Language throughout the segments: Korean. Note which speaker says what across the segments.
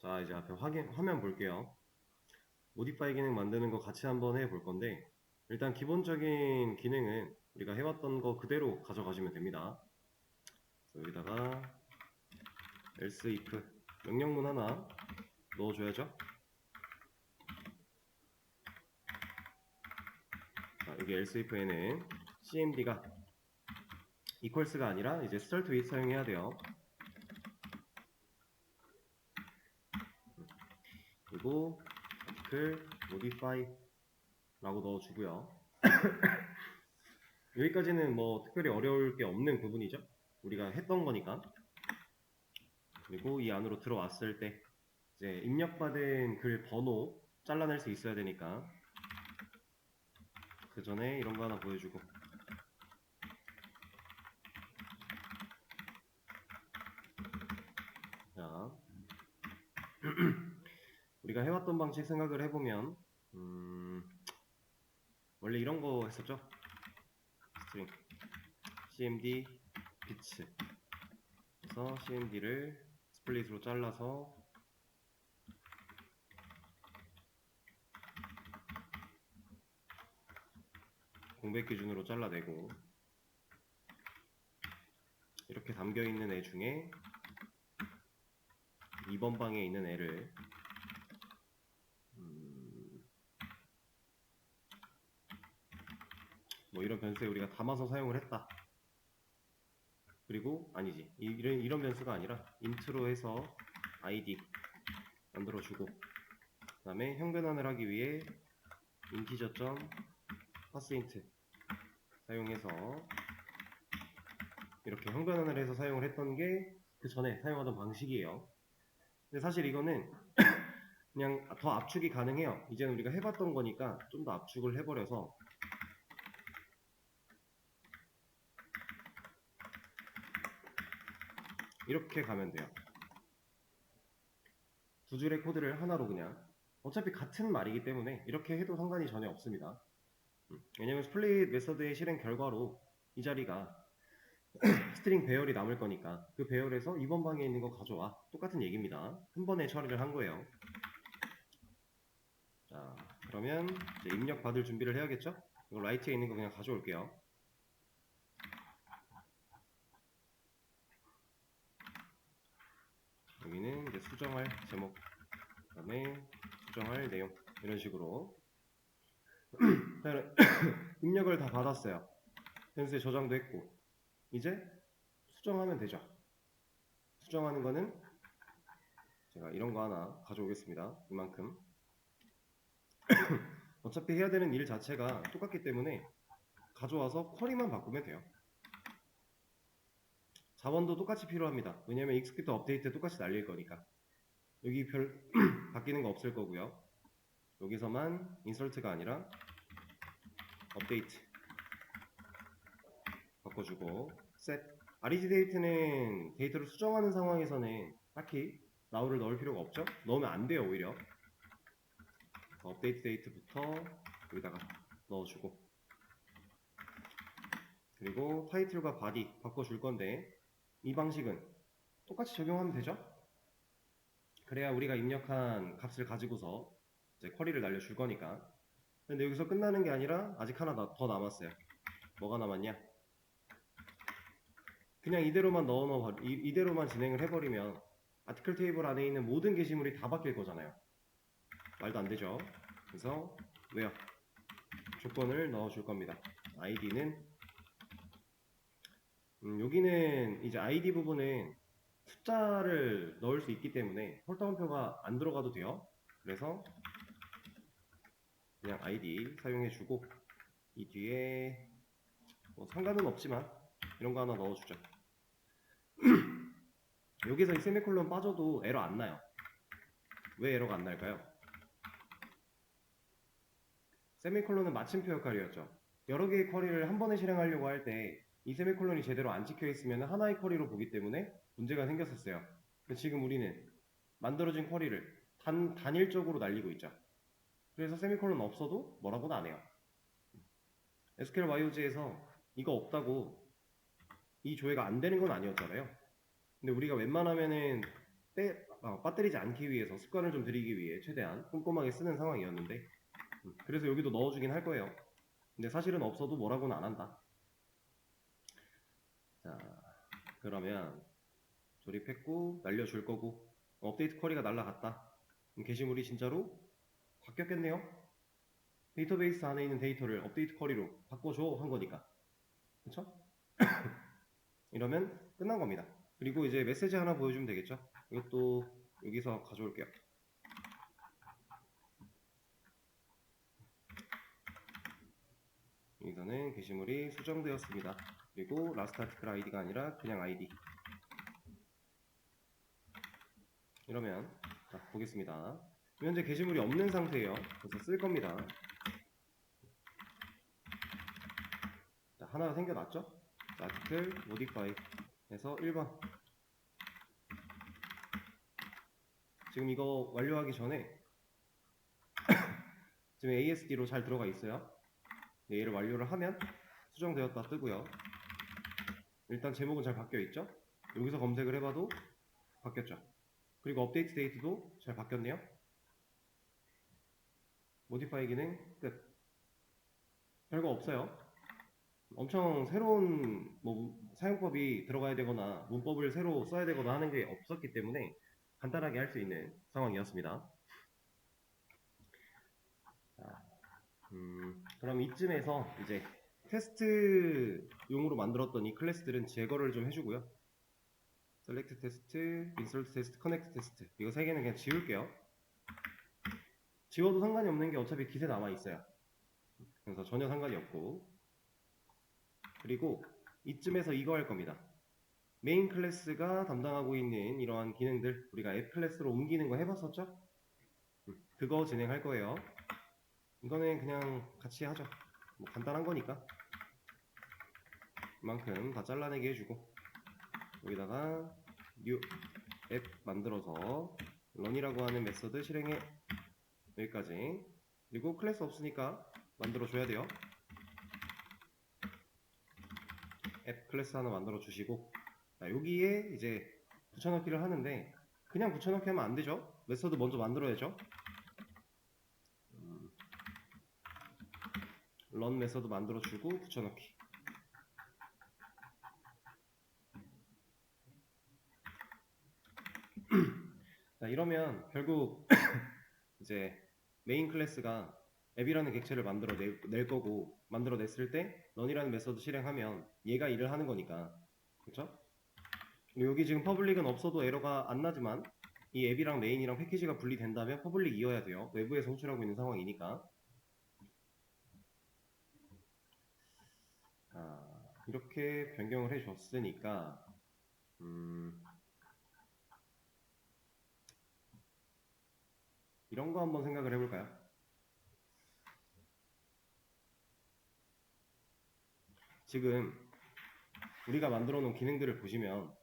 Speaker 1: 자, 이제 앞에 화면 볼게요. 모디파이 기능 만드는 거 같이 한번 해볼 건데, 일단 기본적인 기능은 우리가 해왔던 거 그대로 가져가시면 됩니다. 여기다가 else if 명령문 하나 넣어줘야죠. 자, 여기 else if에는 cmd가 equals가 아니라 이제 start with 사용해야 돼요. 그리고 article modify 라고 넣어주고요. 여기까지는 뭐 특별히 어려울 게 없는 부분이죠. 우리가 했던 거니까. 그리고 이 안으로 들어왔을 때 이제 입력받은 글 번호 잘라낼 수 있어야 되니까 그 전에 이런 거 하나 보여주고, 자 우리가 해왔던 방식 생각을 해보면 원래 이런 거 했었죠. 스트링 cmd bits 그래서 cmd를 스플릿으로 잘라서 공백 기준으로 잘라내고, 이렇게 담겨있는 애 중에 2번 방에 있는 애를 뭐 이런 변수에 우리가 담아서 사용을 했다. 그리고 아니지, 이런 변수가 아니라 int로 해서 id 만들어주고, 그 다음에 형 변환을 하기 위해 integer.parseInt 사용해서 이렇게 형 변환을 해서 사용을 했던 게 그 전에 사용하던 방식이에요. 근데 사실 이거는 그냥 더 압축이 가능해요. 이제는 우리가 해봤던 거니까 좀 더 압축을 해버려서 이렇게 가면 돼요. 두 줄의 코드를 하나로 그냥, 어차피 같은 말이기 때문에 이렇게 해도 상관이 전혀 없습니다. 왜냐면 스플릿 메서드의 실행 결과로 이 자리가 스트링 배열이 남을 거니까 그 배열에서 2번 방에 있는 거 가져와. 똑같은 얘기입니다. 한 번에 처리를 한 거예요. 자, 그러면 이제 입력 받을 준비를 해야겠죠? 이거 라이트에 있는 거 그냥 가져올게요. 여기는 이제 수정할 제목, 그 다음에 수정할 내용, 이런 식으로 입력을 다 받았어요. 변수에 저장도 했고, 이제 수정하면 되죠. 수정하는 거는 제가 이런 거 하나 가져오겠습니다. 이만큼. 어차피 해야 되는 일 자체가 똑같기 때문에 가져와서 쿼리만 바꾸면 돼요. 자원도 똑같이 필요합니다. 왜냐면 익스큐트 업데이트 똑같이 날릴 거니까. 여기 별 바뀌는 거 없을 거고요. 여기서만 인설트가 아니라 업데이트 바꿔주고, set reg 데이트는 데이터를 수정하는 상황에서는 딱히 now를 넣을 필요가 없죠. 넣으면 안 돼요. 오히려 업데이트 데이트부터 여기다가 넣어주고, 그리고 타이틀과 바디 바꿔줄 건데 이 방식은 똑같이 적용하면 되죠. 그래야 우리가 입력한 값을 가지고서 이제 쿼리를 날려줄 거니까. 근데 여기서 끝나는 게 아니라 아직 하나 더 남았어요. 뭐가 남았냐? 그냥 이대로만 이대로만 진행을 해버리면 아티클 테이블 안에 있는 모든 게시물이 다 바뀔 거잖아요. 말도 안 되죠. 그래서 왜요? 조건을 넣어줄 겁니다. id는 여기는 이제 id 부분은 숫자를 넣을 수 있기 때문에 홀다운표가 안 들어가도 돼요. 그래서 그냥 id 사용해주고, 이 뒤에 뭐 상관은 없지만 이런 거 하나 넣어주죠. 여기서 이 세미콜론 빠져도 에러 안 나요. 왜 에러가 안 날까요? 세미콜론은 마침표 역할이었죠. 여러 개의 쿼리를 한 번에 실행하려고 할 때 이 세미콜론이 제대로 안 찍혀 있으면 하나의 쿼리로 보기 때문에 문제가 생겼었어요. 지금 우리는 만들어진 쿼리를 단일적으로 날리고 있죠. 그래서 세미콜론 없어도 뭐라고는 안 해요. SQL YOG에서 이거 없다고 이 조회가 안 되는 건 아니었잖아요. 근데 우리가 웬만하면은 빠뜨리지 않기 위해서 습관을 좀 들이기 위해 최대한 꼼꼼하게 쓰는 상황이었는데 그래서 여기도 넣어주긴 할 거예요. 근데 사실은 없어도 뭐라고는 안 한다. 자, 그러면 조립했고 날려줄 거고 업데이트 쿼리가 날라갔다. 그럼 게시물이 진짜로 바뀌었겠네요. 데이터베이스 안에 있는 데이터를 업데이트 쿼리로 바꿔줘 한 거니까. 그쵸? 이러면 끝난 겁니다. 그리고 이제 메시지 하나 보여주면 되겠죠. 이것도 여기서 가져올게요. 여기서는 게시물이 수정되었습니다. 그리고 라스트 아티클 아이디가 아니라 그냥 아이디. 이러면 자, 보겠습니다. 현재 게시물이 없는 상태예요. 그래서 쓸 겁니다. 자, 하나가 생겨났죠? 아티클 모디파이 해서 1번. 지금 이거 완료하기 전에 지금 ASD로 잘 들어가 있어요. 네, 얘를 완료를 하면 수정되었다 뜨고요. 일단 제목은 잘 바뀌어 있죠? 여기서 검색을 해봐도 바뀌었죠. 그리고 업데이트 데이트도 잘 바뀌었네요. 모디파이 기능 끝. 별거 없어요. 엄청 새로운 사용법이 들어가야 되거나 문법을 새로 써야 되거나 하는 게 없었기 때문에 간단하게 할 수 있는 상황이었습니다. 자, 그럼 이쯤에서 이제 테스트용으로 만들었던 이 클래스들은 제거를 좀 해주고요. 셀렉트 테스트, 인서트 테스트, 커넥트 테스트 이거 세 개는 그냥 지울게요. 지워도 상관이 없는 게 어차피 깃에 남아 있어요. 그래서 전혀 상관이 없고, 그리고 이쯤에서 이거 할 겁니다. 메인 클래스가 담당하고 있는 이러한 기능들 우리가 앱 클래스로 옮기는 거 해봤었죠? 그거 진행할 거예요. 이거는 그냥 같이 하죠. 뭐 간단한 거니까 이만큼 다 잘라내게 해주고 여기다가 new 앱 만들어서 런이라고 하는 메서드 실행해. 여기까지. 그리고 클래스 없으니까 만들어줘야 돼요. 앱 클래스 하나 만들어 주시고, 자, 여기에 이제 붙여넣기를 하는데 그냥 붙여넣기 하면 안 되죠. 메서드 먼저 만들어야죠. 런 메서드 만들어 주고 붙여넣기. 자, 이러면 결국 이제 메인 클래스가 앱이라는 객체를 만들어 낼 거고, 만들어 냈을 때 런이라는 메서드 실행하면 얘가 일을 하는 거니까, 그렇죠? 여기 지금 퍼블릭은 없어도 에러가 안 나지만 이 앱이랑 메인이랑 패키지가 분리된다면 퍼블릭 이어야 돼요. 외부에서 호출하고 있는 상황이니까. 이렇게 변경을 해줬으니까 이런 거 한번 생각을 해볼까요? 지금 우리가 만들어 놓은 기능들을 보시면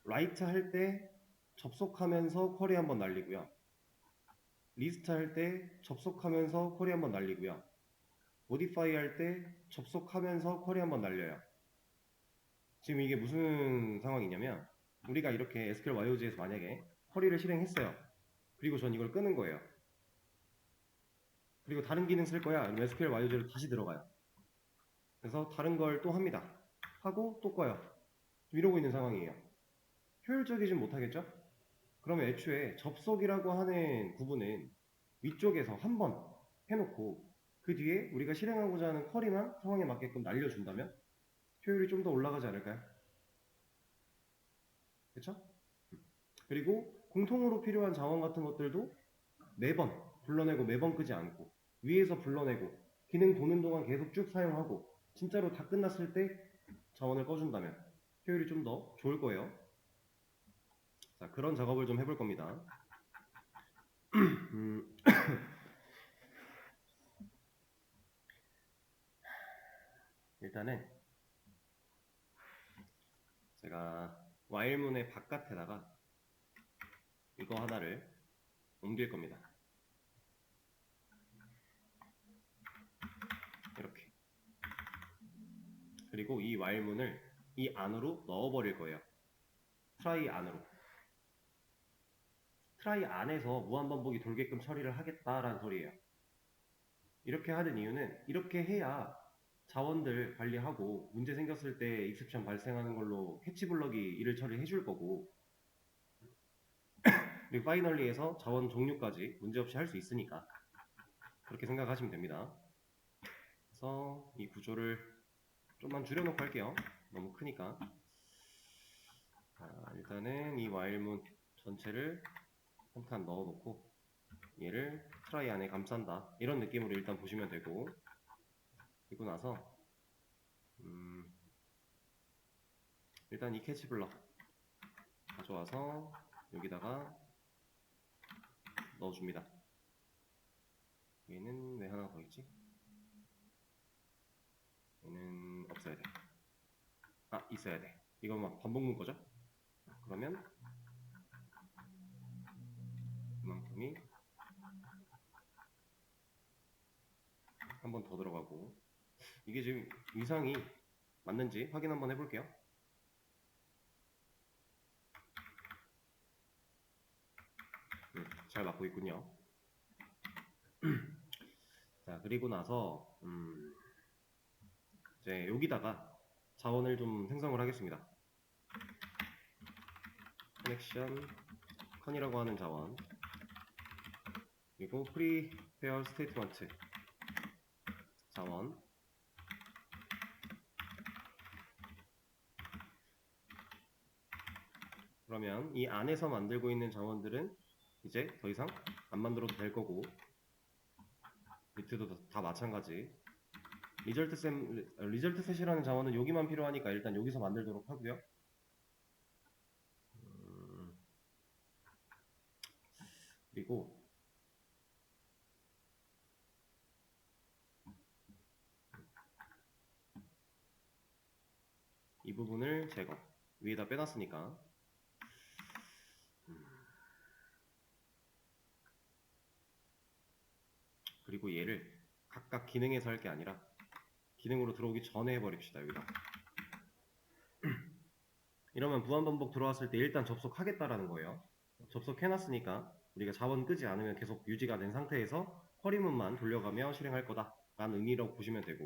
Speaker 1: 라이트 할 때 접속하면서 쿼리 한번 날리고요. 리스트 할 때 접속하면서 쿼리 한번 날리고요. 모디파이 할 때 접속하면서 쿼리 한번 날려요. 지금 이게 무슨 상황이냐면 우리가 이렇게 SQL YOG에서 만약에 쿼리를 실행했어요. 그리고 전 이걸 끄는 거예요. 그리고 다른 기능 쓸 거야. SQL YOG로 다시 들어가요. 그래서 다른 걸 또 합니다. 하고 또 꺼요. 이러고 있는 상황이에요. 효율적이진 못하겠죠? 그러면 애초에 접속이라고 하는 부분은 위쪽에서 한 번 해놓고 그 뒤에 우리가 실행하고자 하는 쿼리만 상황에 맞게끔 날려준다면 효율이 좀 더 올라가지 않을까요? 그쵸? 그리고 공통으로 필요한 자원 같은 것들도 매번 불러내고 매번 끄지 않고 위에서 불러내고 기능 도는 동안 계속 쭉 사용하고 진짜로 다 끝났을 때 자원을 꺼준다면 효율이 좀 더 좋을 거예요. 자, 그런 작업을 좀 해볼 겁니다. 일단은 제가 와일문의 바깥에다가 이거 하나를 옮길 겁니다. 이렇게. 그리고 이 와일문을 이 안으로 넣어버릴 거예요. 트라이 안으로. 트라이 안에서 무한반복이 돌게끔 처리를 하겠다라는 소리예요. 이렇게 하는 이유는 이렇게 해야 자원들 관리하고 문제 생겼을 때 익셉션 발생하는 걸로 캐치 블럭이 일을 처리해 줄 거고, 그리고 파이널리에서 자원 종류까지 문제없이 할 수 있으니까 그렇게 생각하시면 됩니다. 그래서 이 구조를 좀만 줄여놓고 할게요. 너무 크니까. 자, 일단은 이 와일문 전체를 한 칸 넣어놓고 얘를 트라이 안에 감싼다, 이런 느낌으로 일단 보시면 되고, 그리고 나서 일단 이 캐치 블럭 가져와서 여기다가 넣어줍니다. 얘는 왜 하나 더 있지? 얘는 없어야 돼. 아, 있어야 돼. 이건 막 반복 문거죠? 그러면 이만큼이 한 번 더 들어가고, 이게 지금 위상이 맞는지 확인 한번 해볼게요. 잘 맞고 있군요. 자, 그리고 나서 이제 여기다가 자원을 좀 생성을 하겠습니다. 커넥션 컨이라고 하는 자원, 그리고 프리페어 스테이트먼트 자원, 그러면 이 안에서 만들고 있는 자원들은 이제 더 이상 안 만들어도 될 거고, 밑에도 다 마찬가지. 리절트 셋이라는 자원은 여기만 필요하니까 일단 여기서 만들도록 하고요. 그리고 이 부분을 제거, 위에다 빼놨으니까. 그리고 얘를 각각 기능에서 할 게 아니라 기능으로 들어오기 전에 해버립시다. 여기다. 이러면 무한반복 들어왔을 때 일단 접속하겠다라는 거예요. 접속해놨으니까 우리가 자원 끄지 않으면 계속 유지가 된 상태에서 쿼리문만 돌려가며 실행할 거다 라는 의미라고 보시면 되고,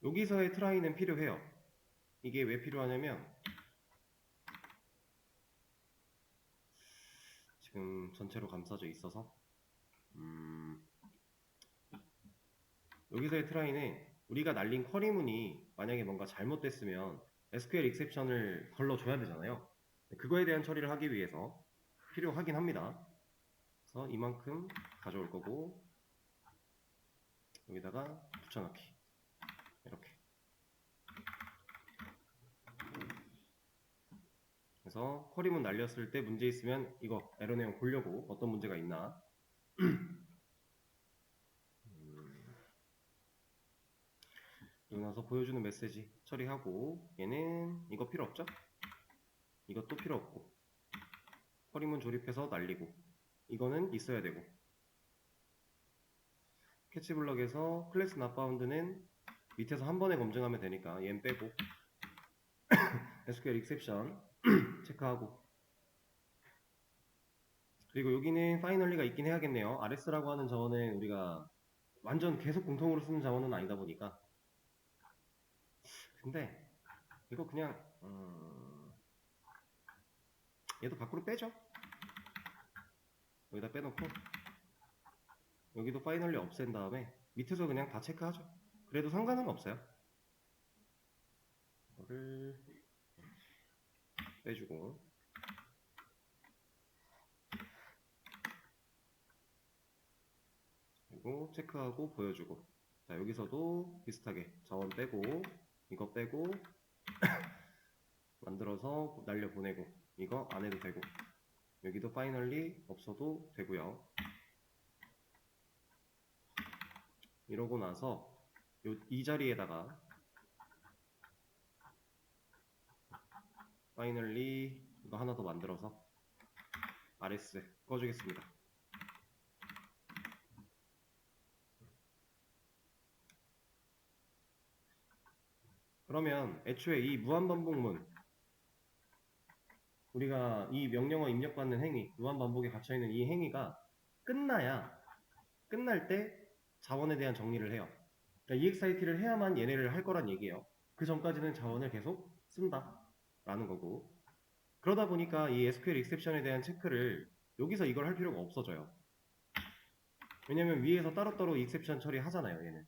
Speaker 1: 여기서의 트라이는 필요해요. 이게 왜 필요하냐면 지금 전체로 감싸져 있어서 여기서의 트라이는 우리가 날린 쿼리문이 만약에 뭔가 잘못됐으면 SQL 익셉션을 걸러줘야 되잖아요. 그거에 대한 처리를 하기 위해서 필요하긴 합니다. 그래서 이만큼 가져올 거고, 여기다가 붙여넣기, 이렇게. 그래서 쿼리문 날렸을 때 문제 있으면 이거 에러 내용 보려고 어떤 문제가 있나. 그리고 나서 보여주는 메시지 처리하고, 얘는 이거 필요 없죠? 이것도 필요 없고, 쿼리문 조립해서 날리고, 이거는 있어야 되고, 캐치 블럭에서 클래스 not found는 밑에서 한 번에 검증하면 되니까 얘는 빼고 SQL exception 체크하고, 그리고 여기는 파이널리가 있긴 해야겠네요. RS라고 하는 자원은 우리가 완전 계속 공통으로 쓰는 자원은 아니다 보니까. 근데 이거 그냥 얘도 밖으로 빼죠. 여기다 빼놓고 여기도 파이널리 없앤 다음에 밑에서 그냥 다 체크하죠. 그래도 상관은 없어요. 이거를 빼주고, 그리고 체크하고 보여주고, 자, 여기서도 비슷하게 자원 빼고 이거 빼고 만들어서 날려보내고, 이거 안 해도 되고, 여기도 파이널리 없어도 되고요. 이러고 나서 이 자리에다가 파이널리 이거 하나 더 만들어서 RS 꺼주겠습니다. 그러면 애초에 이 무한반복문 우리가 이 명령어 입력받는 행위, 무한반복에 갇혀있는 이 행위가 끝날 때 자원에 대한 정리를 해요. 그러니까 EXIT를 해야만 얘네를 할 거란 얘기예요. 그 전까지는 자원을 계속 쓴다 라는 거고, 그러다 보니까 이 SQL exception에 대한 체크를 여기서 이걸 할 필요가 없어져요. 왜냐면 위에서 따로따로 exception 처리하잖아요, 얘는.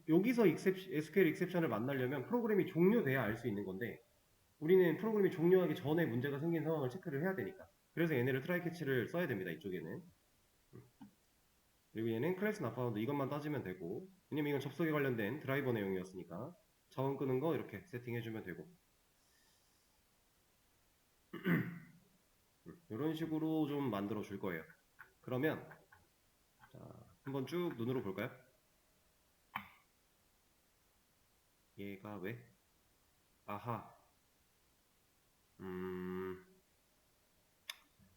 Speaker 1: 여기서 SQL exception을 만나려면 프로그램이 종료돼야 알 수 있는 건데, 우리는 프로그램이 종료하기 전에 문제가 생긴 상황을 체크를 해야 되니까. 그래서 얘네를 try catch를 써야 됩니다, 이쪽에는. 그리고 얘는 클래스 not found 이것만 따지면 되고, 왜냐면 이건 접속에 관련된 드라이버 내용이었으니까 자원 끄는 거 이렇게 세팅해주면 되고, 이런 식으로 좀 만들어 줄 거예요. 그러면 자, 한번 쭉 눈으로 볼까요? 얘가 왜? 아하,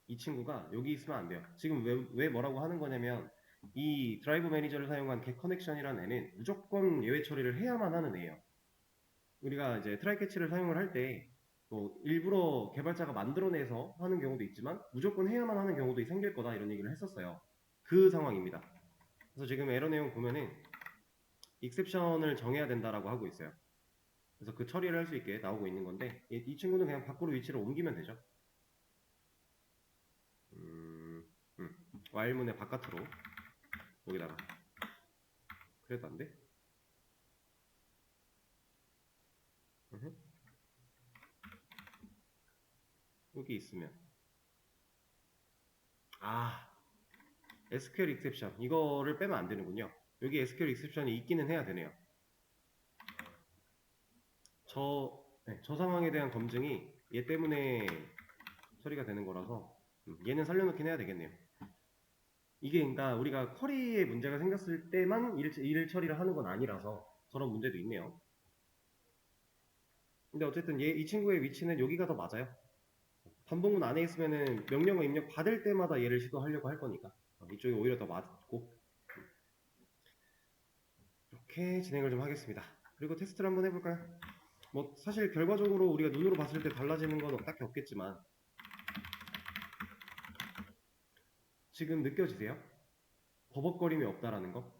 Speaker 1: 이 친구가 여기 있으면 안 돼요. 지금 왜 뭐라고 하는 거냐면, 이 드라이브 매니저를 사용한 get connection이라는 애는 무조건 예외 처리를 해야만 하는 애예요. 우리가 이제 트라이 캐치를 사용을 할 때 뭐 일부러 개발자가 만들어내서 하는 경우도 있지만 무조건 해야만 하는 경우도 생길 거다 이런 얘기를 했었어요. 그 상황입니다. 그래서 지금 에러 내용 보면은 익셉션을 정해야 된다라고 하고 있어요. 그래서 그 처리를 할 수 있게 나오고 있는 건데, 이 친구는 그냥 밖으로 위치를 옮기면 되죠. while문의 바깥으로 여기다가. 그래도 안 돼? 여기 있으면 SQL exception 이거를 빼면 안 되는군요. 여기 SQL exception이 있기는 해야 되네요. 저 상황에 대한 검증이 얘 때문에 처리가 되는 거라서 얘는 살려놓긴 해야 되겠네요. 이게 그러니까 우리가 쿼리에 문제가 생겼을 때만 일 처리를 하는 건 아니라서 저런 문제도 있네요. 근데 어쨌든 이 친구의 위치는 여기가 더 맞아요. 반복문 안에 있으면은 명령어 입력 받을 때마다 얘를 시도하려고 할 거니까 이쪽이 오히려 더 맞고, 이렇게 진행을 좀 하겠습니다. 그리고 테스트를 한번 해볼까요? 뭐 사실 결과적으로 우리가 눈으로 봤을 때 달라지는 건 딱히 없겠지만, 지금 느껴지세요? 버벅거림이 없다라는 거?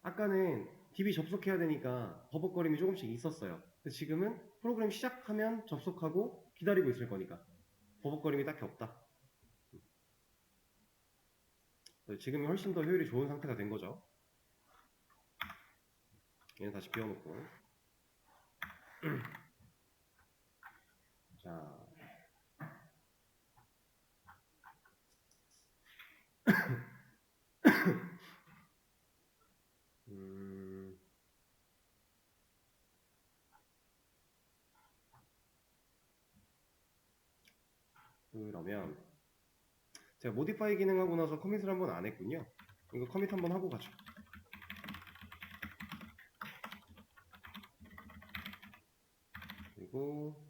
Speaker 1: 아까는 DB 접속해야 되니까 버벅거림이 조금씩 있었어요. 근데 지금은 프로그램 시작하면 접속하고 기다리고 있을 거니까 버벅거림이 딱히 없다. 지금이 훨씬 더 효율이 좋은 상태가 된 거죠. 얘는 다시 비워놓고. 자, 그러면 제가 모디파이 기능하고 나서 커밋을 한번 안 했군요. 이거 커밋 한번 하고 가죠. 그리고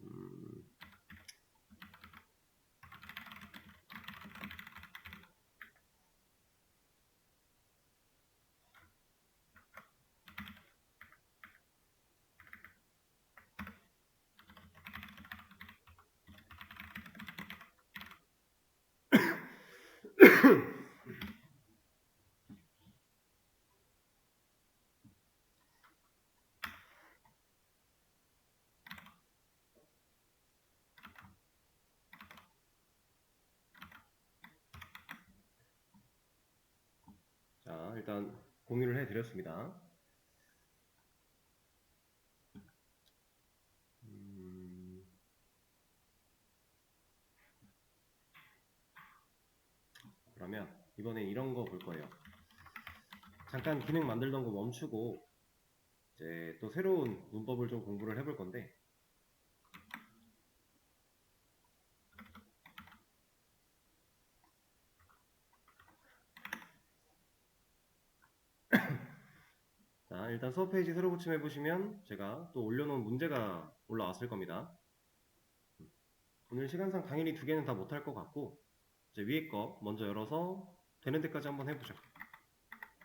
Speaker 1: 자, 일단 공유를 해드렸습니다. 그러면 이번에 이런 거 볼 거예요. 잠깐 기능 만들던 거 멈추고 이제 또 새로운 문법을 좀 공부를 해볼 건데, 자, 일단 수업 페이지 새로 고침해 보시면 제가 또 올려놓은 문제가 올라왔을 겁니다. 오늘 시간상 당연히 두 개는 다 못할 것 같고, 이제 위에 거 먼저 열어서 되는 데까지 한번 해보죠.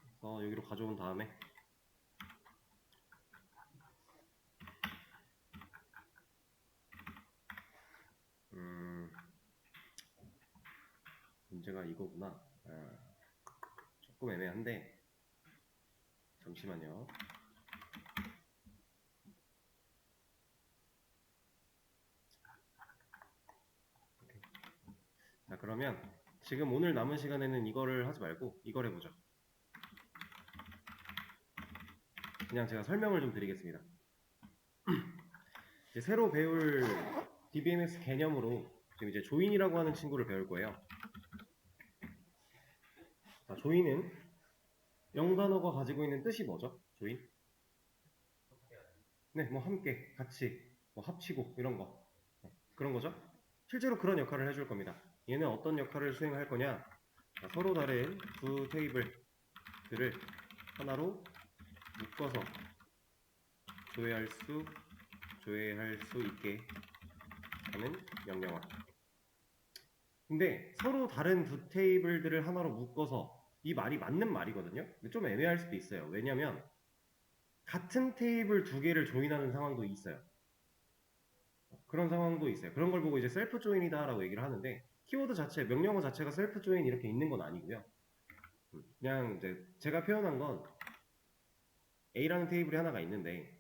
Speaker 1: 그래서 여기로 가져온 다음에 문제가 이거구나. 조금 애매한데 잠시만요. 자, 그러면 지금 오늘 남은 시간에는 이거를 하지 말고 이걸 해보죠. 그냥 제가 설명을 좀 드리겠습니다. 이제 새로 배울 DBMS 개념으로 지금 이제 조인이라고 하는 친구를 배울 거예요. 자, 조인은 영단어가 가지고 있는 뜻이 뭐죠? 조인? 네, 뭐 함께, 같이, 뭐 합치고 이런 거. 그런 거죠. 실제로 그런 역할을 해줄 겁니다. 얘는 어떤 역할을 수행할 거냐? 자, 서로 다른 두 테이블들을 하나로 묶어서 조회할 수 있게 하는 명령어. 근데 서로 다른 두 테이블들을 하나로 묶어서 이 말이 맞는 말이거든요. 근데 좀 애매할 수도 있어요. 왜냐면 같은 테이블 두 개를 조인하는 상황도 있어요. 그런 상황도 있어요. 그런 걸 보고 이제 셀프 조인이다라고 얘기를 하는데 키워드 자체, 명령어 자체가 셀프 조인 이렇게 있는 건 아니고요. 그냥 이제 제가 표현한 건 A라는 테이블이 하나가 있는데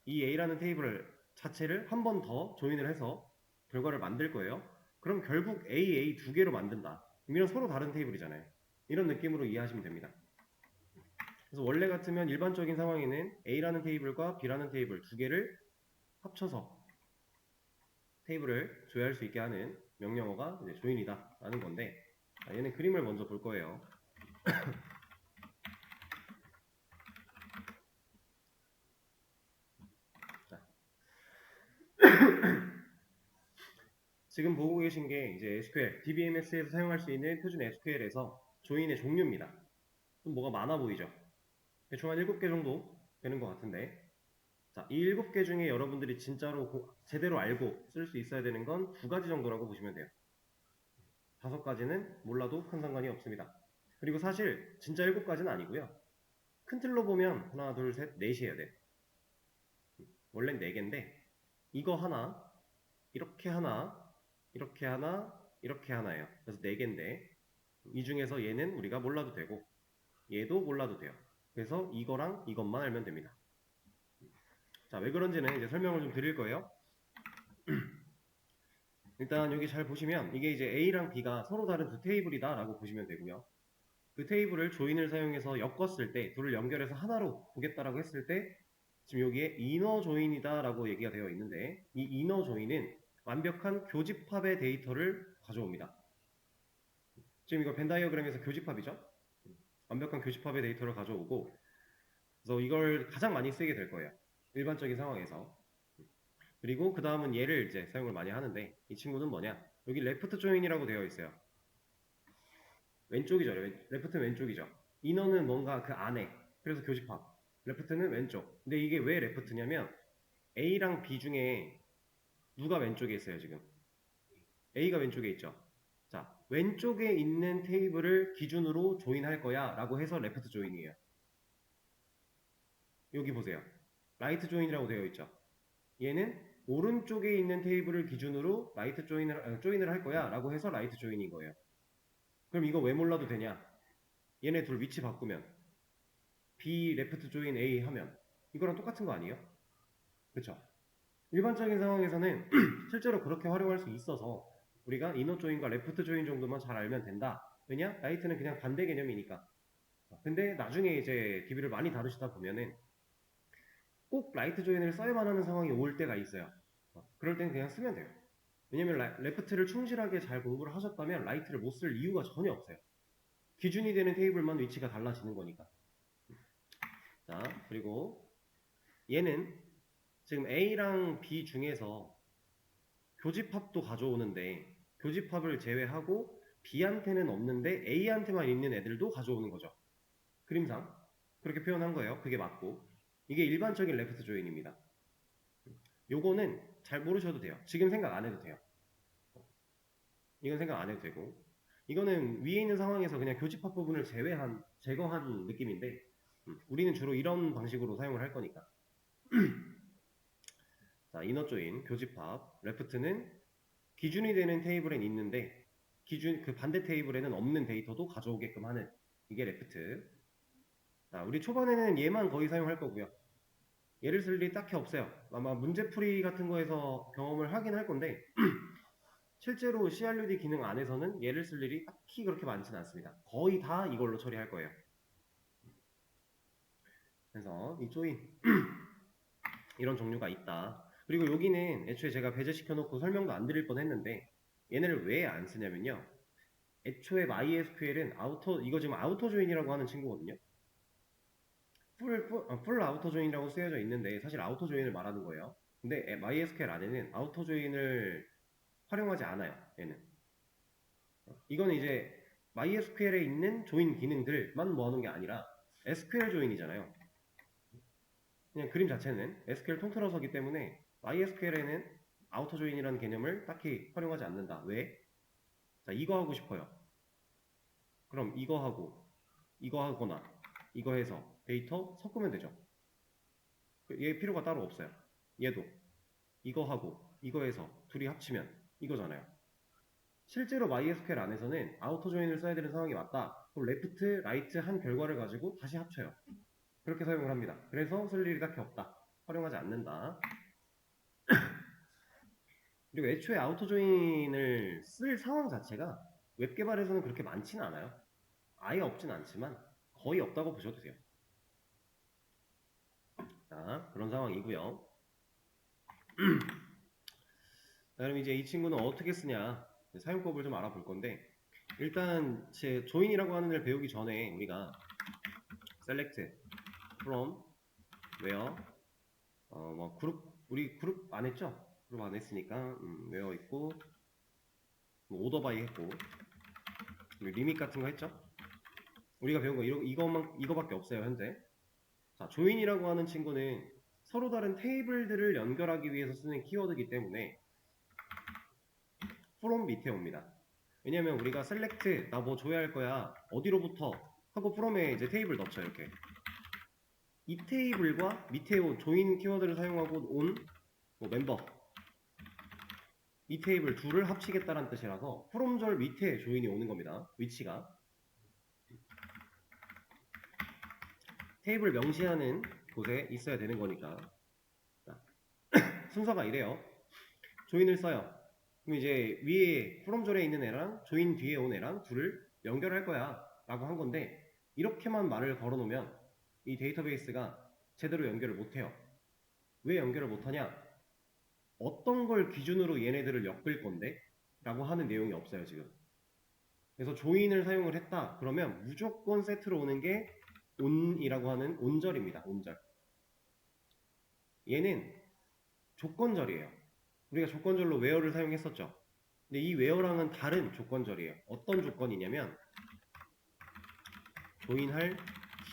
Speaker 1: 이 A라는 테이블 자체를 한 번 더 조인을 해서 결과를 만들 거예요. 그럼 결국 A 두 개로 만든다. 이런 서로 다른 테이블이잖아요. 이런 느낌으로 이해하시면 됩니다. 그래서 원래 같으면 일반적인 상황에는 A라는 테이블과 B라는 테이블 두 개를 합쳐서 테이블을 조회할 수 있게 하는 명령어가 이제 조인이다 라는 건데, 얘는 그림을 먼저 볼 거예요. 자. 지금 보고 계신 게 이제 SQL, DBMS에서 사용할 수 있는 표준 SQL에서 조인의 종류입니다. 좀 뭐가 많아 보이죠? 대충 한 7개 정도 되는 것 같은데, 자, 이 7개 중에 여러분들이 진짜로 제대로 알고 쓸 수 있어야 되는 건 2가지 정도라고 보시면 돼요. 5가지는 몰라도 큰 상관이 없습니다. 그리고 사실 진짜 7가지는 아니고요. 큰 틀로 보면 하나, 둘, 셋, 넷이어야 돼요. 원래는 4개인데 이거 하나, 이렇게 하나, 이렇게 하나, 이렇게 하나예요. 그래서 4개인데 이 중에서 얘는 우리가 몰라도 되고 얘도 몰라도 돼요. 그래서 이거랑 이것만 알면 됩니다. 자, 왜 그런지는 이제 설명을 좀 드릴 거예요. 일단 여기 잘 보시면 이게 이제 A랑 B가 서로 다른 두 테이블이다 라고 보시면 되고요. 그 테이블을 조인을 사용해서 엮었을 때, 둘을 연결해서 하나로 보겠다라고 했을 때 지금 여기에 이너 조인이다 라고 얘기가 되어 있는데 이 이너 조인은 완벽한 교집합의 데이터를 가져옵니다. 지금 이거 벤 다이어그램에서 교집합이죠. 완벽한 교집합의 데이터를 가져오고, 그래서 이걸 가장 많이 쓰게 될 거예요. 일반적인 상황에서. 그리고 그 다음은 얘를 이제 사용을 많이 하는데 이 친구는 뭐냐? 여기 레프트 조인이라고 되어 있어요. 왼쪽이죠. 레프트는 왼쪽이죠. 이너는 뭔가 그 안에. 그래서 교집합. 레프트는 왼쪽. 근데 이게 왜 레프트냐면 A랑 B 중에 누가 왼쪽에 있어요 지금? A가 왼쪽에 있죠. 자, 왼쪽에 있는 테이블을 기준으로 조인할 거야 라고 해서 레프트 조인이에요. 여기 보세요. 라이트 조인이라고 되어 있죠. 얘는 오른쪽에 있는 테이블을 기준으로 라이트 조인을 할 거야 라고 해서 라이트 조인인 거예요. 그럼 이거 왜 몰라도 되냐? 얘네 둘 위치 바꾸면 B 레프트 조인 A 하면 이거랑 똑같은 거 아니에요? 그쵸? 일반적인 상황에서는 실제로 그렇게 활용할 수 있어서 우리가 이너 조인과 레프트 조인 정도만 잘 알면 된다. 왜냐? 라이트는 그냥 반대 개념이니까. 근데 나중에 이제 DB를 많이 다루시다 보면은 꼭 라이트 조인을 써야만 하는 상황이 올 때가 있어요. 그럴 땐 그냥 쓰면 돼요. 왜냐면 레프트를 충실하게 잘 공부를 하셨다면 라이트를 못 쓸 이유가 전혀 없어요. 기준이 되는 테이블만 위치가 달라지는 거니까. 자, 그리고 얘는 지금 A랑 B 중에서 교집합도 가져오는데 교집합을 제외하고 B한테는 없는데 A한테만 있는 애들도 가져오는 거죠. 그림상 그렇게 표현한 거예요. 그게 맞고 이게 일반적인 레프트 조인입니다. 요거는 잘 모르셔도 돼요. 지금 생각 안 해도 돼요. 이건 생각 안 해도 되고 이거는 위에 있는 상황에서 그냥 교집합 부분을 제거한 느낌인데 우리는 주로 이런 방식으로 사용을 할 거니까. 자, 이너 조인, 교집합, 레프트는 기준이 되는 테이블엔 있는데 기준 그 반대 테이블에는 없는 데이터도 가져오게끔 하는 이게 레프트. 자, 우리 초반에는 얘만 거의 사용할 거고요. 얘를 쓸 일이 딱히 없어요. 아마 문제풀이 같은 거에서 경험을 하긴 할 건데 실제로 CRUD 기능 안에서는 얘를 쓸 일이 딱히 그렇게 많지는 않습니다. 거의 다 이걸로 처리할 거예요. 그래서 이 조인 이런 종류가 있다. 그리고 여기는 애초에 제가 배제시켜 놓고 설명도 안 드릴 뻔 했는데 얘네를 왜 안 쓰냐면요. 애초에 MySQL은 이거 지금 아우터 조인이라고 하는 친구거든요. 풀 아우터 조인이라고 쓰여져 있는데 사실 아우터 조인을 말하는 거예요. 근데 MySQL 안에는 아우터 조인을 활용하지 않아요. 얘는. 이거는 이제 MySQL에 있는 조인 기능들만 모아놓은 게 아니라 SQL 조인이잖아요. 그냥 그림 자체는 SQL 통틀어서기 때문에 MySQL에는 아우터 조인이라는 개념을 딱히 활용하지 않는다. 왜? 자, 이거 하고 싶어요. 그럼 이거 하고 이거 하거나 이거 해서 데이터 섞으면 되죠. 얘 필요가 따로 없어요. 얘도 이거 하고 이거 해서 둘이 합치면 이거잖아요. 실제로 MySQL 안에서는 아우터 조인을 써야 되는 상황이 맞다. 그럼 레프트, 라이트 한 결과를 가지고 다시 합쳐요. 그렇게 사용을 합니다. 그래서 쓸 일이 딱히 없다. 활용하지 않는다. 그리고 애초에 아우터 조인을 쓸 상황 자체가 웹 개발에서는 그렇게 많지는 않아요. 아예 없진 않지만 거의 없다고 보셔도 돼요. 자, 그런 상황이고요. 자, 그럼 이제 이 친구는 어떻게 쓰냐 사용법을 좀 알아볼 건데 일단 제 조인이라고 하는 걸 배우기 전에 우리가 select from where 뭐 그룹 우리 그룹 안 했죠? 그룹 안 했으니까 where 있고 뭐 order by 했고 리밋 같은 거 했죠? 우리가 배운 거 이거밖에 없어요 현재. 자, 조인이라고 하는 친구는 서로 다른 테이블들을 연결하기 위해서 쓰는 키워드이기 때문에 from 밑에 옵니다. 왜냐면 우리가 select 나 뭐 줘야 할 거야 어디로부터 하고 from에 이제 테이블 넣죠. 이렇게 이 테이블과 밑에 온 조인 키워드를 사용하고 온 뭐 멤버 이 테이블 둘을 합치겠다는 뜻이라서 from절 밑에 조인이 오는 겁니다. 위치가 테이블 명시하는 곳에 있어야 되는 거니까. 자, 순서가 이래요. 조인을 써요. 그럼 이제 위에 from절에 있는 애랑 조인 뒤에 온 애랑 둘을 연결할 거야 라고 한 건데 이렇게만 말을 걸어 놓으면 이 데이터베이스가 제대로 연결을 못해요. 왜 연결을 못하냐? 어떤 걸 기준으로 얘네들을 엮을 건데? 라고 하는 내용이 없어요 지금. 그래서 조인을 사용을 했다 그러면 무조건 세트로 오는 게 on이라고 하는 온절입니다. 온절. 얘는 조건절이에요. 우리가 조건절로 where를 사용했었죠. 근데 이 where랑은 다른 조건절이에요. 어떤 조건이냐면 조인할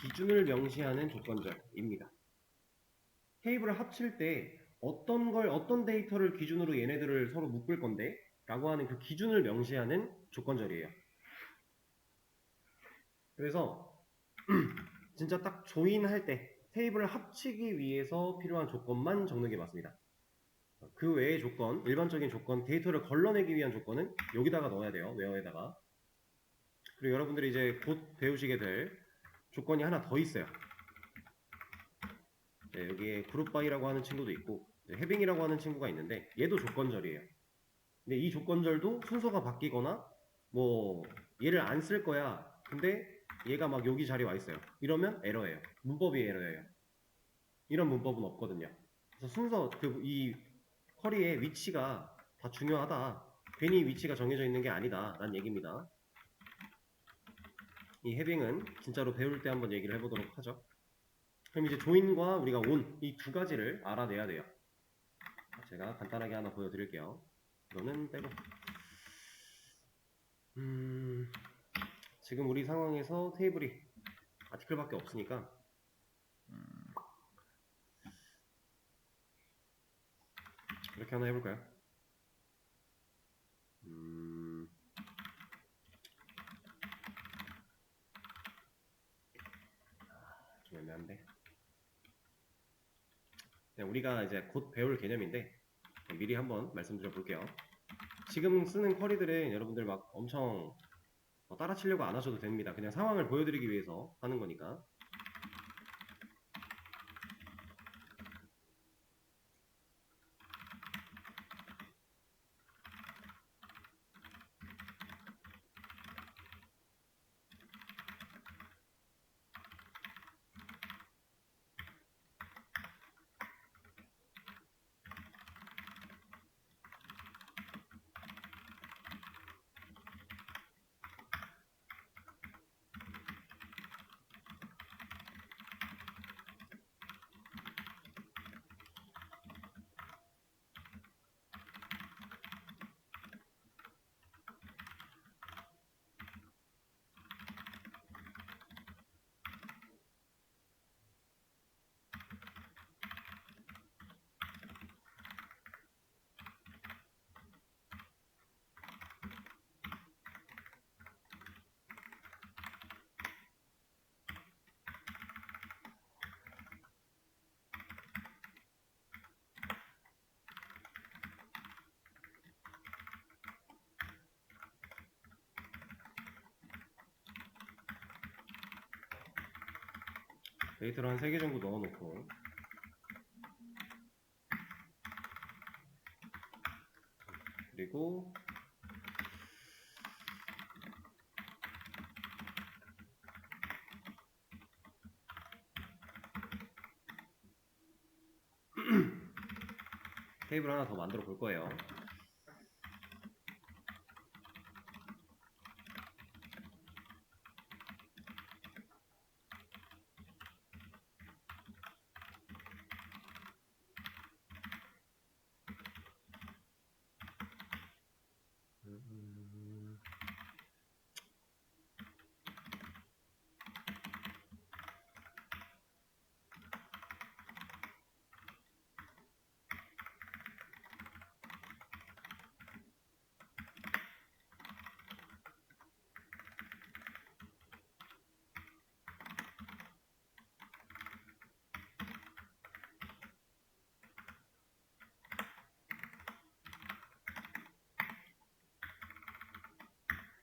Speaker 1: 기준을 명시하는 조건절입니다. 테이블을 합칠 때 어떤 데이터를 기준으로 얘네들을 서로 묶을 건데 라고 하는 그 기준을 명시하는 조건절이에요. 그래서 진짜 딱 조인할 때 테이블을 합치기 위해서 필요한 조건만 적는 게 맞습니다. 그 외의 조건, 일반적인 조건, 데이터를 걸러내기 위한 조건은 여기다가 넣어야 돼요. where에다가. 그리고 여러분들이 이제 곧 배우시게 될 조건이 하나 더 있어요. 네, 여기에 그룹 바이라고 하는 친구도 있고 해빙이라고 하는 친구가 있는데 얘도 조건절이에요. 근데 이 조건절도 순서가 바뀌거나 뭐 얘를 안 쓸 거야. 근데 얘가 막 여기 자리에 와 있어요. 이러면 에러예요. 문법이 에러예요. 이런 문법은 없거든요. 그래서 순서 이 쿼리의 위치가 다 중요하다. 괜히 위치가 정해져 있는 게 아니다. 라는 얘기입니다. 이 해빙은 진짜로 배울 때 한번 얘기를 해보도록 하죠. 그럼 이제 조인과 우리가 온 이 두 가지를 알아내야 돼요. 제가 간단하게 하나 보여드릴게요. 이거는 빼고 지금 우리 상황에서 테이블이 아티클밖에 없으니까 이렇게 하나 해볼까요? 좀 애매한데 그냥 우리가 이제 곧 배울 개념인데 미리 한번 말씀드려 볼게요. 지금 쓰는 쿼리들은 여러분들 막 엄청 따라치려고 안 하셔도 됩니다. 그냥 상황을 보여드리기 위해서 하는 거니까. 데이터를 한 3개 정도 넣어놓고 그리고 테이블 하나 더 만들어 볼 거예요.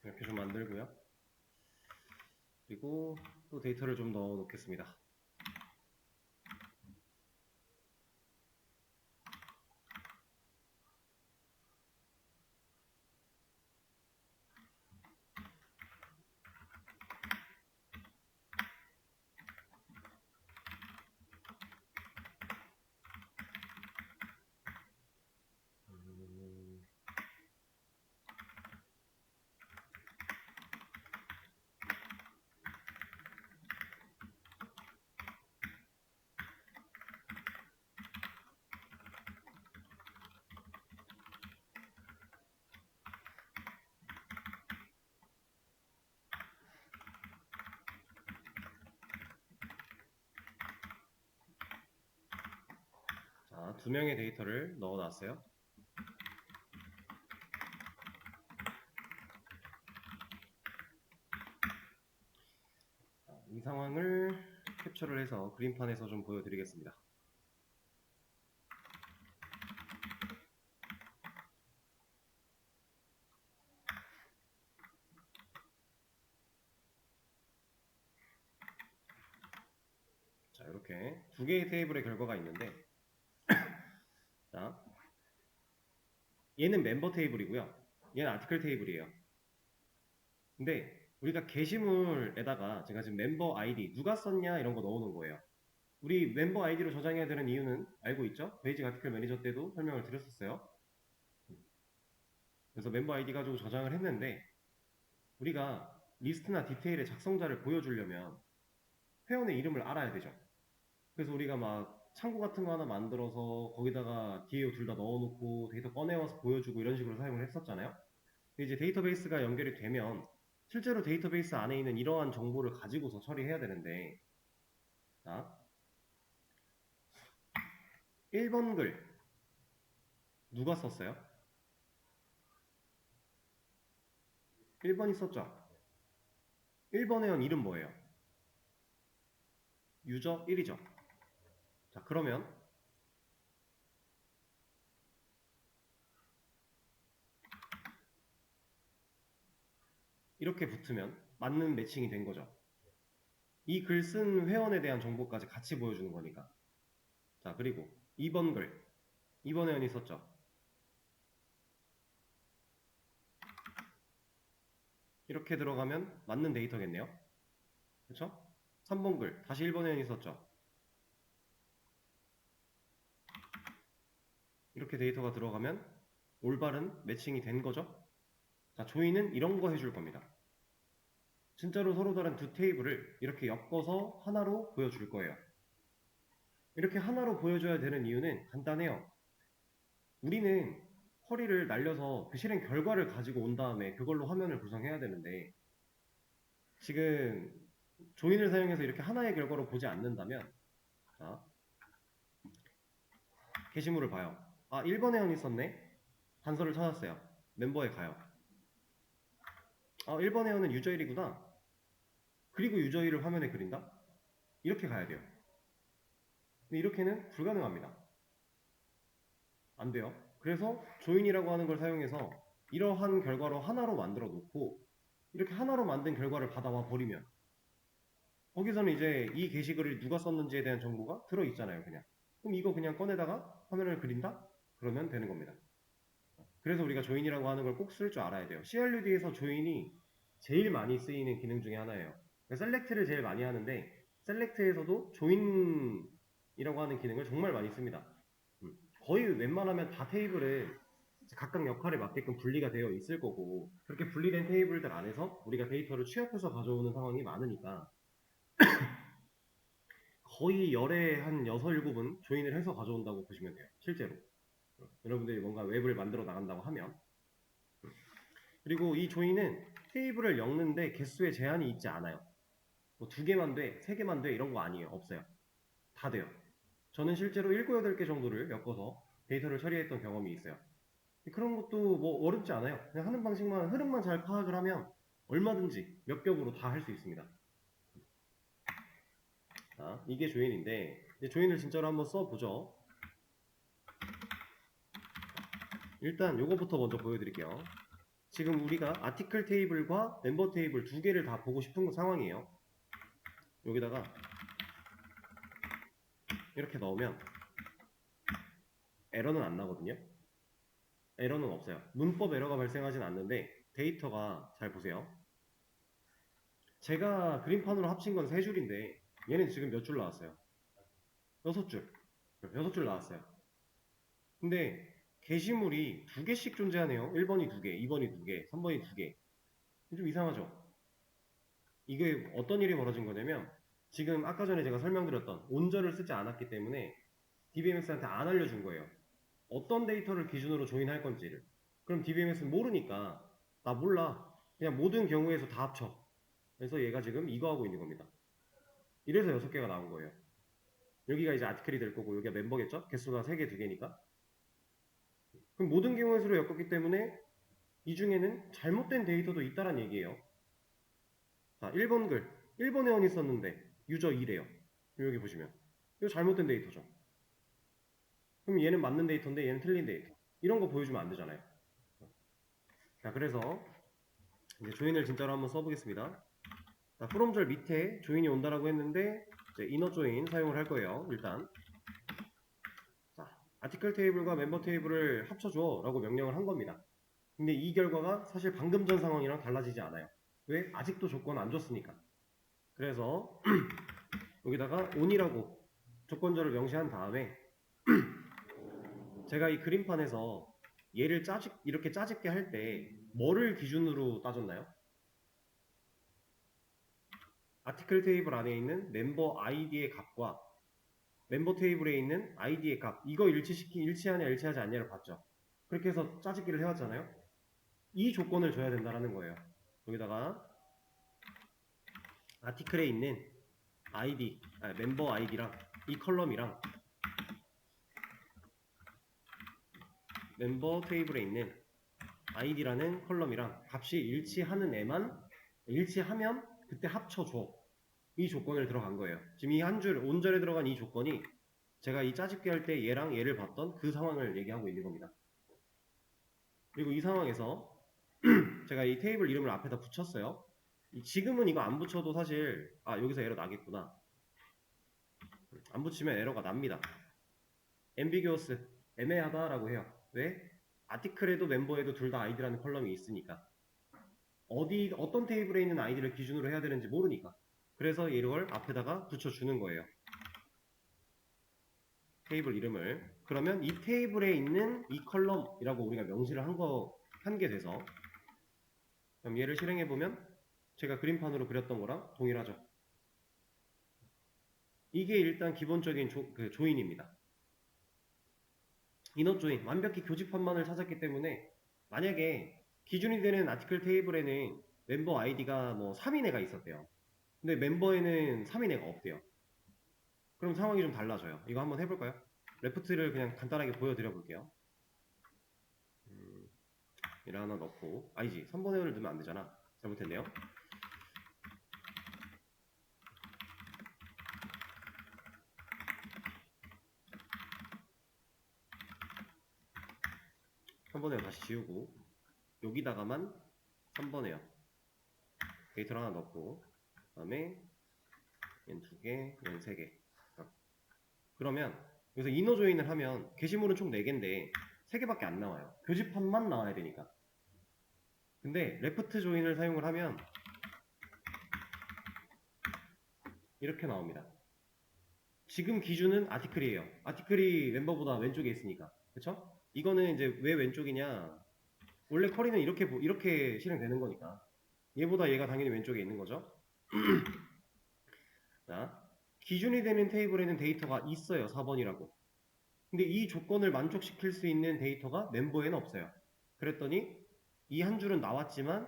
Speaker 1: 이렇게 좀 만들고요. 그리고 또 데이터를 좀 넣어 놓겠습니다. 자, 2명의 데이터를 넣어 놨어요. 이 상황을 캡처를 해서 그림판에서 좀 보여드리겠습니다. 자, 이렇게 2개의 테이블의 결과가 있는데 자, 얘는 멤버 테이블이고요. 얘는 아티클 테이블이에요. 근데 우리가 게시물에다가 제가 지금 멤버 아이디 누가 썼냐 이런 거 넣어놓은 거예요. 우리 멤버 아이디로 저장해야 되는 이유는 알고 있죠? 베이직 아티클 매니저 때도 설명을 드렸었어요. 그래서 멤버 아이디 가지고 저장을 했는데 우리가 리스트나 디테일의 작성자를 보여주려면 회원의 이름을 알아야 되죠. 그래서 우리가 막 창구 같은 거 하나 만들어서 거기다가 DAO 둘 다 넣어놓고 데이터 꺼내와서 보여주고 이런 식으로 사용을 했었잖아요. 근데 이제 데이터베이스가 연결이 되면 실제로 데이터베이스 안에 있는 이러한 정보를 가지고서 처리해야 되는데 자, 1번 글 누가 썼어요? 1번이 썼죠? 1번 회원 이름 뭐예요? 유저 1이죠. 자, 그러면 이렇게 붙으면 맞는 매칭이 된 거죠. 이 글 쓴 회원에 대한 정보까지 같이 보여주는 거니까. 자, 그리고 2번 글. 2번 회원이 썼죠. 이렇게 들어가면 맞는 데이터겠네요. 그렇죠? 3번 글. 다시 1번 회원이 썼죠. 이렇게 데이터가 들어가면 올바른 매칭이 된 거죠. 자, 조인은 이런 거 해줄 겁니다. 진짜로 서로 다른 두 테이블을 이렇게 엮어서 하나로 보여줄 거예요. 이렇게 하나로 보여줘야 되는 이유는 간단해요. 우리는 쿼리를 날려서 그 실행 결과를 가지고 온 다음에 그걸로 화면을 구성해야 되는데, 지금 조인을 사용해서 이렇게 하나의 결과로 보지 않는다면, 자, 게시물을 봐요. 아, 1번 회원이 썼네. 단서를 찾았어요. 멤버에 가요. 아, 1번 회원은 유저1이구나. 그리고 유저1을 화면에 그린다? 이렇게 가야 돼요. 근데 이렇게는 불가능합니다. 안 돼요. 그래서 조인이라고 하는 걸 사용해서 이러한 결과로 하나로 만들어 놓고 이렇게 하나로 만든 결과를 받아와 버리면 거기서는 이제 이 게시글을 누가 썼는지에 대한 정보가 들어있잖아요. 그냥. 그럼 이거 그냥 꺼내다가 화면을 그린다? 그러면 되는 겁니다. 그래서 우리가 조인이라고 하는 걸 꼭 쓸 줄 알아야 돼요. CRUD에서 조인이 제일 많이 쓰이는 기능 중에 하나예요. 셀렉트를 제일 많이 하는데 셀렉트에서도 조인이라고 하는 기능을 정말 많이 씁니다. 거의 웬만하면 다 테이블을 각각 역할에 맞게끔 분리가 되어 있을 거고, 그렇게 분리된 테이블들 안에서 우리가 데이터를 취합해서 가져오는 상황이 많으니까 거의 열에 한 6, 7은 조인을 해서 가져온다고 보시면 돼요. 실제로. 여러분들이 뭔가 웹을 만들어 나간다고 하면. 그리고 이 조인은 테이블을 엮는데 개수에 제한이 있지 않아요. 뭐 2개만 돼, 3개만 돼 이런 거 아니에요. 없어요. 다 돼요. 저는 실제로 7, 8개 정도를 엮어서 데이터를 처리했던 경험이 있어요. 그런 것도 뭐 어렵지 않아요. 그냥 하는 방식만, 흐름만 잘 파악을 하면 얼마든지 몇 겹으로 다 할 수 있습니다. 자, 이게 조인인데 이제 조인을 진짜로 한번 써보죠. 일단 요거부터 먼저 보여드릴게요. 지금 우리가 아티클 테이블과 멤버 테이블 2개를 다 보고 싶은 상황이에요. 여기다가 이렇게 넣으면 에러는 안 나거든요. 에러는 없어요. 문법 에러가 발생하진 않는데 데이터가, 잘 보세요. 제가 그림판으로 합친 건 3줄인데 얘는 지금 몇 줄 나왔어요? 6줄. 6줄 나왔어요. 근데 게시물이 2개씩 존재하네요. 1번이 2개, 2번이 2개, 3번이 2개. 좀 이상하죠? 이게 어떤 일이 벌어진 거냐면 지금 아까 전에 제가 설명드렸던 온절을 쓰지 않았기 때문에 DBMS한테 안 알려준 거예요. 어떤 데이터를 기준으로 조인할 건지를. 그럼 DBMS는 모르니까 나 몰라. 그냥 모든 경우에서 다 합쳐. 그래서 얘가 지금 이거 하고 있는 겁니다. 이래서 6개가 나온 거예요. 여기가 이제 아티클이 될 거고 여기가 멤버겠죠? 개수가 3개, 2개니까. 그럼 모든 경우의 수로 엮었기 때문에 이 중에는 잘못된 데이터도 있다란 얘기예요. 자, 1번 글. 1번 회원이 썼는데 유저 2래요. 여기 보시면. 이거 잘못된 데이터죠. 그럼 얘는 맞는 데이터인데 얘는 틀린 데이터. 이런 거 보여주면 안 되잖아요. 자, 그래서 이제 조인을 진짜로 한번 써보겠습니다. 자, 프롬절 밑에 조인이 온다라고 했는데 이제 이너 조인 사용을 할 거예요. 일단 자, 아티클 테이블과 멤버 테이블을 합쳐줘 라고 명령을 한 겁니다. 근데 이 결과가 사실 방금 전 상황이랑 달라지지 않아요. 왜? 아직도 조건 안 줬으니까. 그래서 여기다가 on이라고 조건절을 명시한 다음에 제가 이 그림판에서 얘를 이렇게 짜집게 할 때 뭐를 기준으로 따졌나요? 아티클 테이블 안에 있는 멤버 아이디의 값과 멤버 테이블에 있는 아이디의 값, 이거 일치하냐 일치하지 않냐를 봤죠. 그렇게 해서 짜집기를 해왔잖아요. 이 조건을 줘야 된다는 거예요. 여기다가 아티클에 있는 아이디, 멤버 아이디랑 이 컬럼이랑 멤버 테이블에 있는 아이디라는 컬럼이랑 값이 일치하면 그때 합쳐줘. 이 조건을 들어간 거예요. 지금 이 한 줄 온절에 들어간 이 조건이 제가 이 짜집기 할 때 얘랑 얘를 봤던 그 상황을 얘기하고 있는 겁니다. 그리고 이 상황에서 제가 이 테이블 이름을 앞에다 붙였어요. 지금은 이거 안 붙여도 사실 여기서 에러 나겠구나. 안 붙이면 에러가 납니다. ambiguous, 애매하다라고 해요. 왜? 아티클에도 멤버에도 둘 다 아이디라는 컬럼이 있으니까. 어떤 테이블에 있는 아이디를 기준으로 해야 되는지 모르니까. 그래서 이걸 앞에다가 붙여주는 거예요. 테이블 이름을. 그러면 이 테이블에 있는 이 컬럼이라고 우리가 명시를 한 게 돼서, 그럼 얘를 실행해보면 제가 그림판으로 그렸던 거랑 동일하죠. 이게 일단 기본적인 조인입니다. 이너 조인, 완벽히 교집합만을 찾았기 때문에 만약에 기준이 되는 아티클 테이블에는 멤버 아이디가 뭐 3인 애가 있었대요. 근데 멤버에는 3인 애가 없대요. 그럼 상황이 좀 달라져요. 이거 한번 해볼까요? 레프트를 그냥 간단하게 보여드려 볼게요. 얘를 하나 넣고, 아니지, 3번의 원을 넣으면 안 되잖아. 잘못했네요. 한 번에 다시 지우고 여기다가만 3번에요. 데이터를 하나 넣고 그 다음에 얘는 2개, 얘는 3개. 그러면 여기서 이너 조인을 하면 게시물은 총 4개인데 3개밖에 안 나와요. 교집합만 나와야 되니까. 근데 레프트 조인을 사용을 하면 이렇게 나옵니다. 지금 기준은 아티클이에요. 아티클이 멤버보다 왼쪽에 있으니까. 그쵸? 이거는 이제 왜 왼쪽이냐? 원래 쿼리는 이렇게 실행되는 거니까. 얘보다 얘가 당연히 왼쪽에 있는 거죠. 자, 기준이 되는 테이블에는 데이터가 있어요. 4번이라고. 근데 이 조건을 만족시킬 수 있는 데이터가 멤버에는 없어요. 그랬더니 이 한 줄은 나왔지만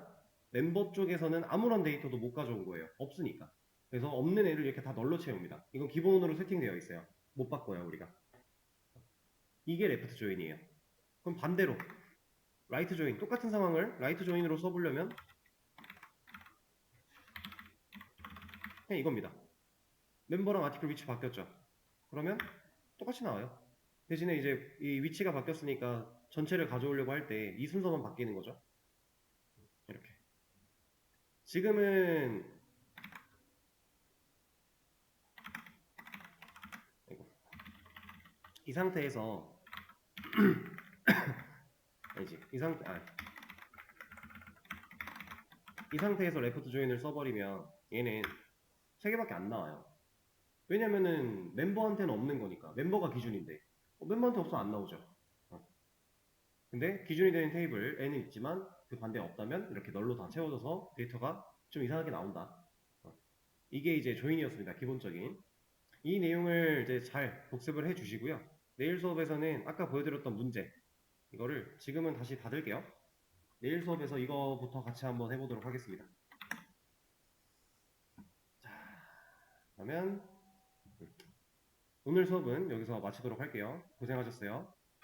Speaker 1: 멤버 쪽에서는 아무런 데이터도 못 가져온 거예요. 없으니까. 그래서 없는 애를 이렇게 다 널로 채웁니다. 이건 기본으로 세팅되어 있어요. 못 바꿔요, 우리가. 이게 레프트 조인이에요. 그럼 반대로 라이트 조인, 똑같은 상황을 라이트 조인으로 써보려면 그냥 이겁니다. 멤버랑 아티클 위치 바뀌었죠. 그러면 똑같이 나와요. 대신에 이제 이 위치가 바뀌었으니까 전체를 가져오려고 할 때 이 순서만 바뀌는 거죠. 이렇게. 지금은 이 상태에서 아니지 이 상태에서 레프트 조인을 써버리면 얘는 3개밖에 안 나와요. 왜냐면은 멤버한테는 없는 거니까. 멤버가 기준인데 멤버한테 없으면 안 나오죠. 근데 기준이 되는 테이블 N은 있지만 그 반대에 없다면 이렇게 널로 다 채워져서 데이터가 좀 이상하게 나온다. 이게 이제 조인이었습니다. 기본적인. 이 내용을 이제 잘 복습을 해 주시고요. 내일 수업에서는 아까 보여드렸던 문제 이거를 지금은 다시 닫을게요. 내일 수업에서 이거부터 같이 한번 해보도록 하겠습니다. 자, 그러면 오늘 수업은 여기서 마치도록 할게요. 고생하셨어요.